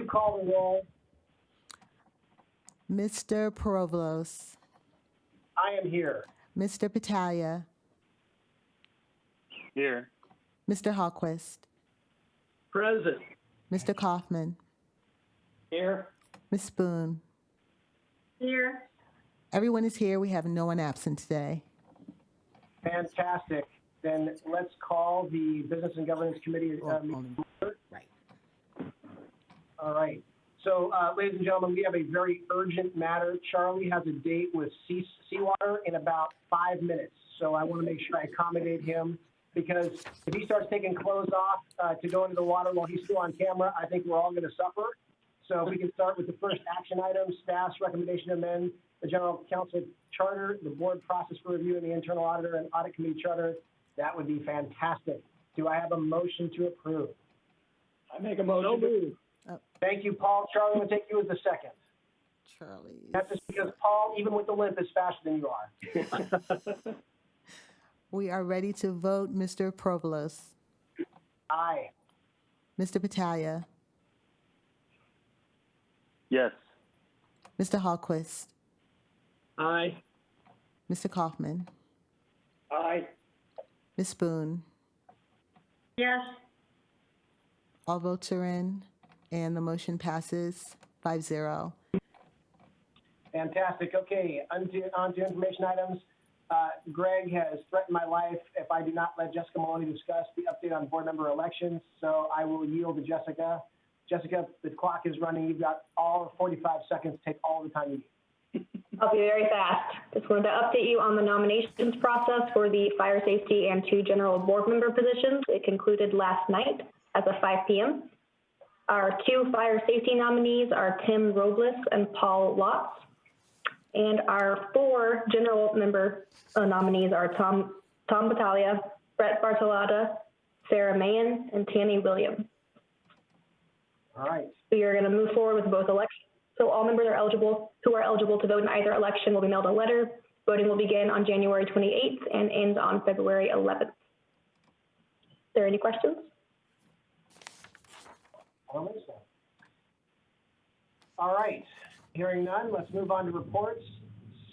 you call the roll? Mr. Provlos, I am here. Mr. Patalia, Here. Mr. Hallquist, Present. Mr. Kaufman, Here. Ms. Spoon. Here. Everyone is here. We have no one absent today. Fantastic. Then let's call the Business and Governance Committee meeting. Right. All right. So, ladies and gentlemen, we have a very urgent matter. Charlie has a date with Seawater in about 5 minutes. So I want to make sure I accommodate him, because if he starts taking clothes off to go into the water while he's still on camera, I think we're all going to suffer. So if we can start with the first action item, staff's recommendation to amend the General Counsel Charter, the board process for review, and the internal auditor and audit committee charter, that would be fantastic. Do I have a motion to approve? I make a motion. Thank you, Paul. Charlie, I'm going to take you as the second. Charlie. That's just because Paul, even with the limp, is faster than you are. We are ready to vote. Mr. Provlos, Aye. Mr. Patalia, Yes. Mr. Hallquist, Aye. Mr. Kaufman, Aye. Ms. Spoon. Yes. All votes are in, and the motion passes 5-0. Fantastic. Okay, on to information items. Greg has threatened my life if I do not let Jessica Maloney discuss the update on board member elections, so I will yield to Jessica. Jessica, the clock is running. You've got all 45 seconds to take all the time you need. I'll be very fast. Just wanted to update you on the nominations process for the fire safety and 2 general board member positions. It concluded last night as of 5 p.m. Our 2 fire safety nominees are Tim Robles and Paul Watts. And our 4 general member nominees are Tom Battaglia, Brett Bartolotta, Sarah Mahan, and Tanny Williams. All right. We are going to move forward with both elections. So all members who are eligible to vote in either election will be mailed a letter. Voting will begin on January 28th and ends on February 11th. Are there any questions? All right. Hearing none, let's move on to reports.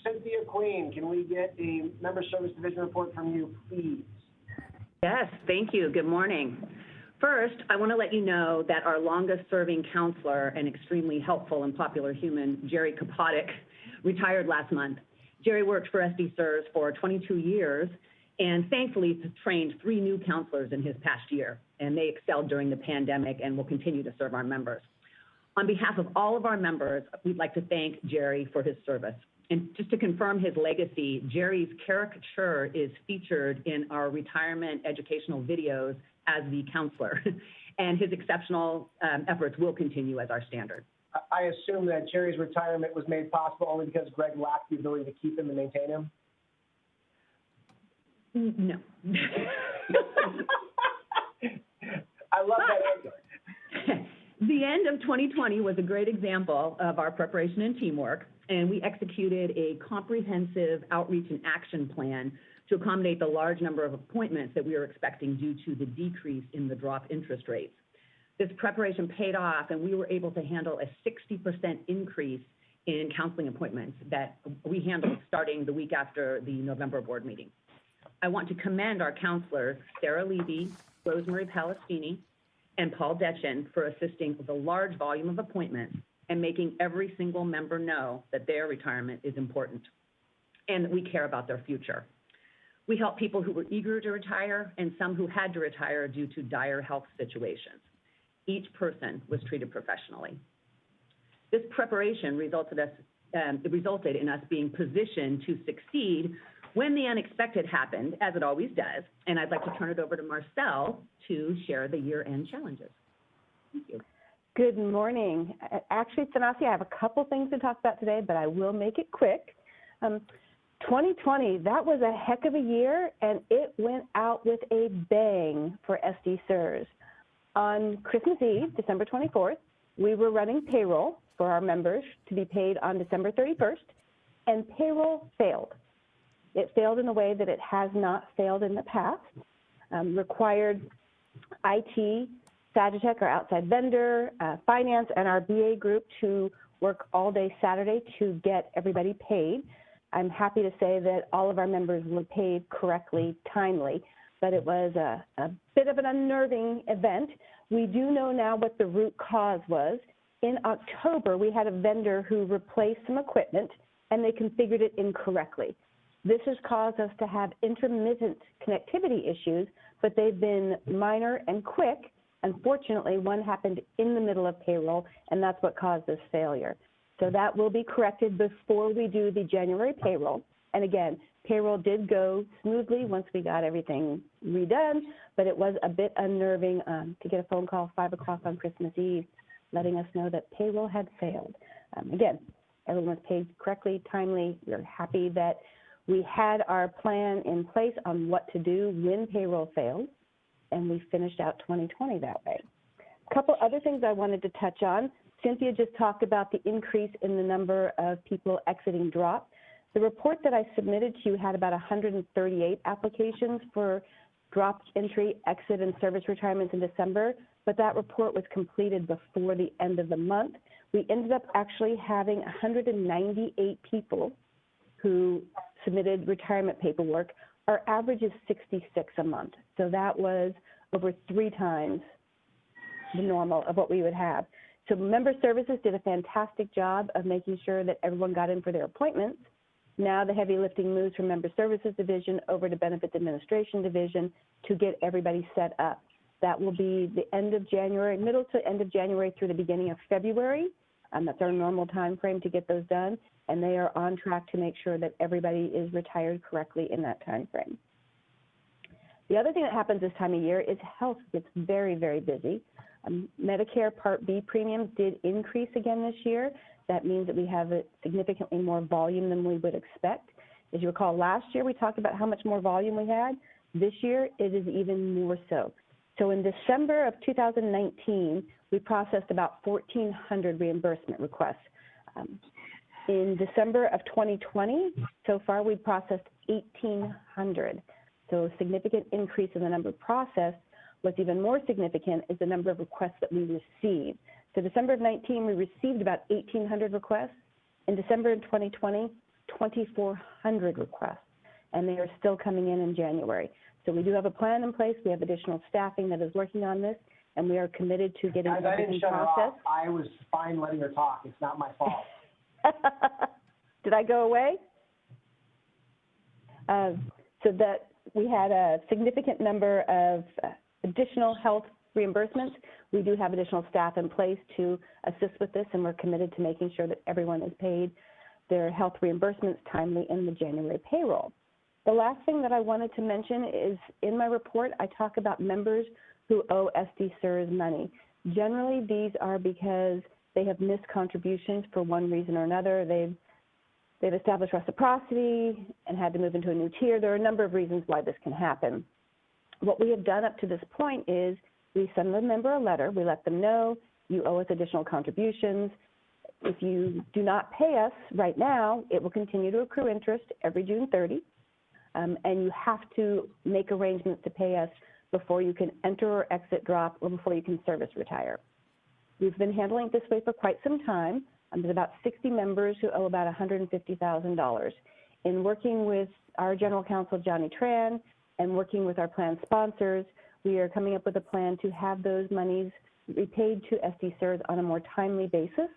Cynthia Queen, can we get a member service division report from you, please? Yes, thank you. Good morning. First, I want to let you know that our longest serving counselor and extremely helpful and popular human, Jerry Kapotic, retired last month. Jerry worked for SDCERS for 22 years and thankfully trained 3 new counselors in his past year, and they excelled during the pandemic and will continue to serve our members. On behalf of all of our members, we'd like to thank Jerry for his service. And just to confirm his legacy, Jerry's caricature is featured in our retirement educational videos as the counselor, and his exceptional efforts will continue as our standard. I assume that Jerry's retirement was made possible only because Greg lacked the ability to keep him and maintain him? No. I love that answer. The end of 2020 was a great example of our preparation and teamwork, and we executed a comprehensive outreach and action plan to accommodate the large number of appointments that we were expecting due to the decrease in the drop interest rates. This preparation paid off, and we were able to handle a 60% increase in counseling appointments that we handled starting the week after the November board meeting. I want to commend our counselors, Sarah Levy, Rosemary Palestini, and Paul Detchen, for assisting with a large volume of appointments and making every single member know that their retirement is important and that we care about their future. We helped people who were eager to retire and some who had to retire due to dire health situations. Each person was treated professionally. This preparation resulted in us being positioned to succeed when the unexpected happened, as it always does. And I'd like to turn it over to Marcel to share the year-end challenges. Thank you. Good morning. Actually, Thanasi, I have a couple things to talk about today, but I will make it quick. 2020, that was a heck of a year, and it went out with a bang for SDCERS. On Christmas Eve, December 24th, we were running payroll for our members to be paid on December 31st, and payroll failed. It failed in a way that it has not failed in the past, required IT Sagitech, our outside vendor, finance, and our BA group to work all day Saturday to get everybody paid. I'm happy to say that all of our members were paid correctly, timely, but it was a bit of an unnerving event. We do know now what the root cause was. In October, we had a vendor who replaced some equipment and they configured it incorrectly. This has caused us to have intermittent connectivity issues, but they've been minor and quick. Unfortunately, one happened in the middle of payroll, and that's what caused this failure. So that will be corrected before we do the January payroll. And again, payroll did go smoothly once we got everything redone, but it was a bit unnerving to get a phone call 5 o'clock on Christmas Eve letting us know that payroll had failed. Again, everyone was paid correctly, timely. We're happy that we had our plan in place on what to do when payroll failed, and we finished out 2020 that way. A couple other things I wanted to touch on. Cynthia just talked about the increase in the number of people exiting DROP. The report that I submitted to you had about 138 applications for DROP entry, exit, and service retirements in December, but that report was completed before the end of the month. We ended up actually having 198 people who submitted retirement paperwork. Our average is 66 a month, so that was over 3 times the normal of what we would have. So member services did a fantastic job of making sure that everyone got in for their appointments. Now the heavy lifting moves from member services division over to benefits administration division to get everybody set up. That will be the end of January, middle to end of January through the beginning of February. That's our normal time frame to get those done, and they are on track to make sure that everybody is retired correctly in that time frame. The other thing that happens this time of year is health gets very, very busy. Medicare Part B premiums did increase again this year. That means that we have significantly more volume than we would expect. As you recall, last year we talked about how much more volume we had. This year it is even more so. So in December of 2019, we processed about 1,400 reimbursement requests. In December of 2020, so far we've processed 1,800. So a significant increase in the number processed. What's even more significant is the number of requests that we received. So December of 19, we received about 1,800 requests. In December of 2020, 2,400 requests, and they are still coming in January. So we do have a plan in place. We have additional staffing that is working on this, and we are committed to getting everything processed. I was fine letting her talk. It's not my fault. Did I go away? So that we had a significant number of additional health reimbursements. We do have additional staff in place to assist with this, and we're committed to making sure that everyone is paid their health reimbursements timely in the January payroll. The last thing that I wanted to mention is in my report, I talk about members who owe SDCERS money. Generally, these are because they have missed contributions for one reason or another. They've established reciprocity and had to move into a new tier. There are a number of reasons why this can happen. What we have done up to this point is we send the member a letter. We let them know you owe us additional contributions. If you do not pay us right now, it will continue to accrue interest every June 30. And you have to make arrangements to pay us before you can enter or exit DROP or before you can service retire. We've been handling it this way for quite some time. There's about 60 members who owe about $150,000. In working with our general counsel, Johnny Tran, and working with our plan sponsors, we are coming up with a plan to have those monies repaid to SDCERS on a more timely basis.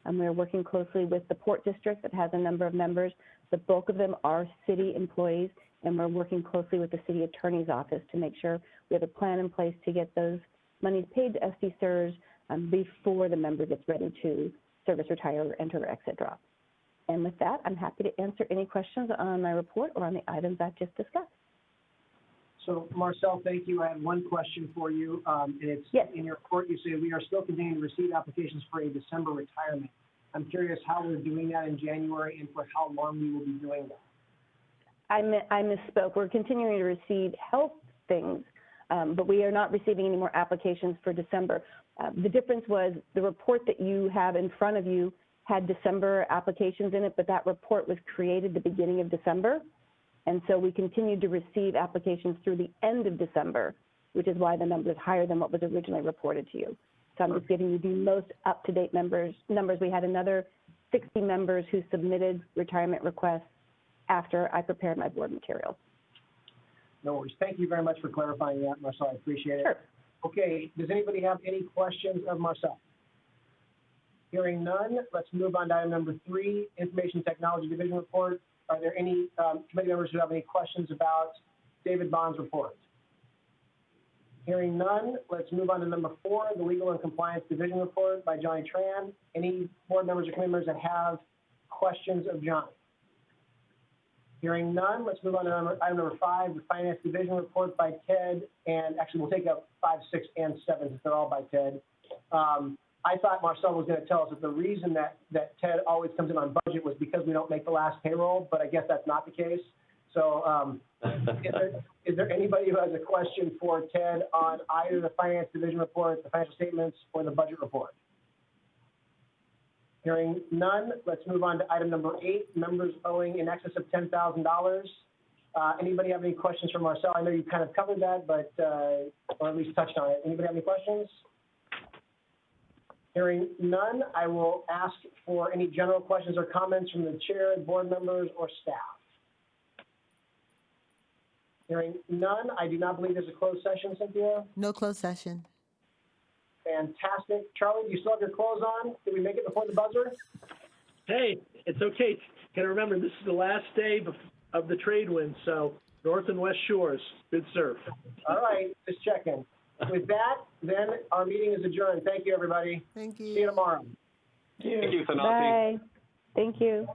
We're working closely with the Port District that has a number of members. The bulk of them are city employees, and we're working closely with the city attorney's office to make sure we have a plan in place to get those monies paid to SDCERS before the member gets ready to service retire or enter or exit DROP. And with that, I'm happy to answer any questions on my report or on the items I've just discussed. So, Marcel, thank you. I have one question for you, and it's yes. In your report you say we are still continuing to receive applications for a December retirement. I'm curious how we're doing that in January and for how long we will be doing that. I misspoke. We're continuing to receive health things, but we are not receiving any more applications for December. The difference was the report that you have in front of you had December applications in it, but that report was created the beginning of December. And so we continued to receive applications through the end of December. which is why the number is higher than what was originally reported to you. So I'm just giving you the most up-to-date numbers. We had another 60 members who submitted retirement requests after I prepared my board material. No worries. Thank you very much for clarifying that, Marcel. I appreciate it. Sure. Okay, does anybody have any questions of Marcel? Hearing none, let's move on to item number 3, Information Technology Division Report. Are there any committee members who have any questions about David Bond's report? Hearing none, let's move on to number 4, the Legal and Compliance Division Report by Johnny Tran. Any board members or committee members that have questions of Johnny? Hearing none, let's move on to item number 5, the Finance Division Report by Ted. And actually, we'll take up 5, 6, and 7 since they're all by Ted. I thought Marcel was going to tell us that the reason that Ted always comes in on budget was because we don't make the last payroll, but I guess that's not the case. So is there anybody who has a question for Ted on either the Finance Division Report, the financial statements, or the budget report? Hearing none, let's move on to item number 8, members owing in excess of $10,000. Anybody have any questions for Marcel? I know you kind of covered that, but or at least touched on it. Anybody have any questions? Hearing none, I will ask for any general questions or comments from the chair, board members, or staff. Hearing none, I do not believe there's a closed session, Cynthia. No closed session. Fantastic. Charlie, do you still have your clothes on? Did we make it before the buzzer? Hey, it's okay. Gotta remember, this is the last day of the trade wind, so North and West Shores, good serve. All right, just checking. With that, then our meeting is adjourned. Thank you, everybody. Thank you. See you tomorrow. Thank you, Thanasi. Bye. Thank you.